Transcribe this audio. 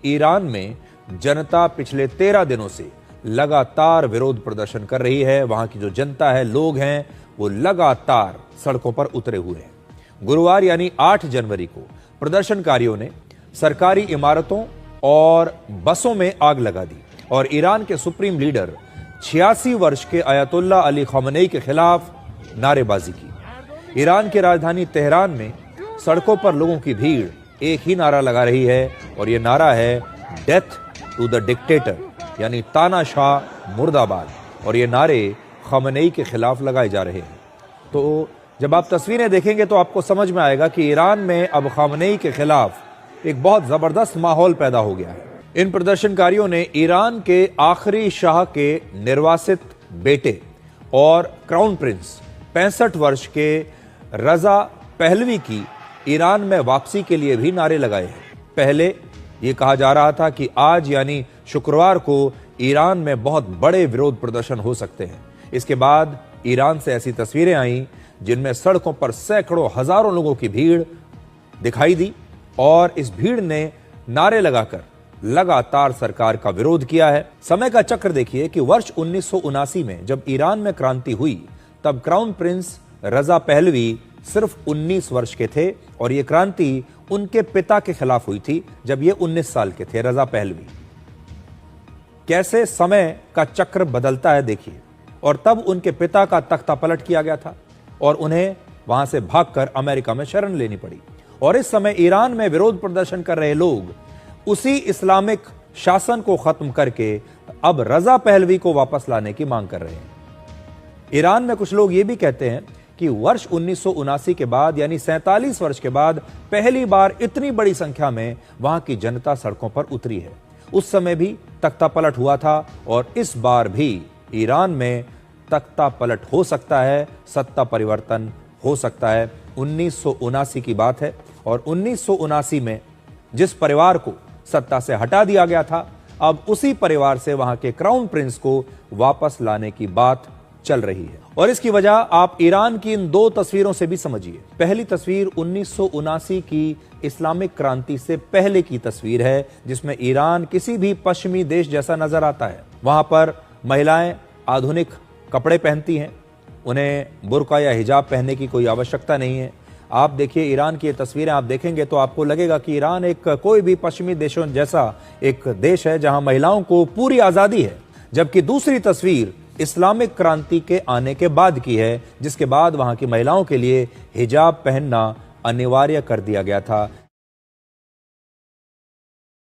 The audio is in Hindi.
ईरान में जनता पिछले 13 दिनों से लगातार विरोध प्रदर्शन कर रही है। वहां की जो जनता है, लोग हैं, वो लगातार सड़कों पर उतरे हुए हैं। गुरुवार यानी 8 जनवरी को प्रदर्शनकारियों ने सरकारी इमारतों और बसों में आग लगा दी और ईरान के सुप्रीम लीडर 86 वर्ष के अयतुल्ला अली खमेनी के खिलाफ नारेबाजी की। ईरान की राजधानी तेहरान में सड़कों पर लोगों की भीड़ एक ही नारा लगा रही है और यह नारा है डेथ टू द डिक्टेटर, यानी तानाशाह मुर्दाबाद। और ये नारे खमेनी के खिलाफ लगाए जा रहे हैं। तो जब आप तस्वीरें देखेंगे तो आपको समझ में आएगा कि ईरान में अब खमेनी के खिलाफ एक बहुत जबरदस्त माहौल पैदा हो गया है। इन प्रदर्शनकारियों ने ईरान के आखिरी शाह के निर्वासित बेटे और क्राउन प्रिंस 65 वर्ष के रजा पहलवी की ईरान में वापसी के लिए भी नारे लगाए हैं। पहले ये कहा जा रहा था कि आज यानी शुक्रवार को ईरान में बहुत बड़े विरोध प्रदर्शन हो सकते हैं। इसके बाद ईरान से ऐसी तस्वीरें आईं जिनमें सड़कों पर सैकड़ों हजारों लोगों की भीड़ दिखाई दी और इस भीड़ ने नारे लगाकर लगातार सरकार का विरोध किया है। समय का चक्र देखिए कि वर्ष 1979 में जब ईरान में क्रांति हुई तब क्राउन प्रिंस रजा पहलवी सिर्फ 19 वर्ष के थे और यह क्रांति उनके पिता के खिलाफ हुई थी जब ये 19 साल के थे, रजा पहलवी। कैसे समय का चक्र बदलता है देखिए। और तब उनके पिता का तख्ता पलट किया गया था और उन्हें वहां से भागकर अमेरिका में शरण लेनी पड़ी। और इस समय ईरान में विरोध प्रदर्शन कर रहे लोग उसी इस्लामिक शासन को खत्म करके अब रजा पहलवी को वापस लाने की मांग कर रहे हैं। ईरान में कुछ लोग ये भी कहते हैं कि वर्ष 1979 के बाद यानी 47 वर्ष के बाद पहली बार इतनी बड़ी संख्या में वहां की जनता सड़कों पर उतरी है। उस समय भी तख्ता पलट हुआ था और इस बार भी ईरान में तख्ता पलट हो सकता है, सत्ता परिवर्तन हो सकता है। 1979 की बात है और 1979 में जिस परिवार को सत्ता से हटा दिया गया था, अब उसी परिवार से वहां के क्राउन प्रिंस को वापस लाने की बात चल रही है। और इसकी वजह आप ईरान की इन 2 तस्वीरों से भी समझिए। पहली तस्वीर 1979 की इस्लामिक क्रांति से पहले की तस्वीर है जिसमें ईरान किसी भी पश्चिमी देश जैसा नजर आता है। वहां पर महिलाएं आधुनिक कपड़े पहनती हैं, उन्हें बुर्का या हिजाब पहनने की कोई आवश्यकता नहीं है। आप देखिए ईरान की ये तस्वीरें आप देखेंगे तो आपको लगेगा कि ईरान एक कोई भी पश्चिमी देशों जैसा एक देश है जहां महिलाओं को पूरी आजादी है। जबकि दूसरी तस्वीर इस्लामिक क्रांति के आने के बाद की है, जिसके बाद वहां की महिलाओं के लिए हिजाब पहनना अनिवार्य कर दिया गया था।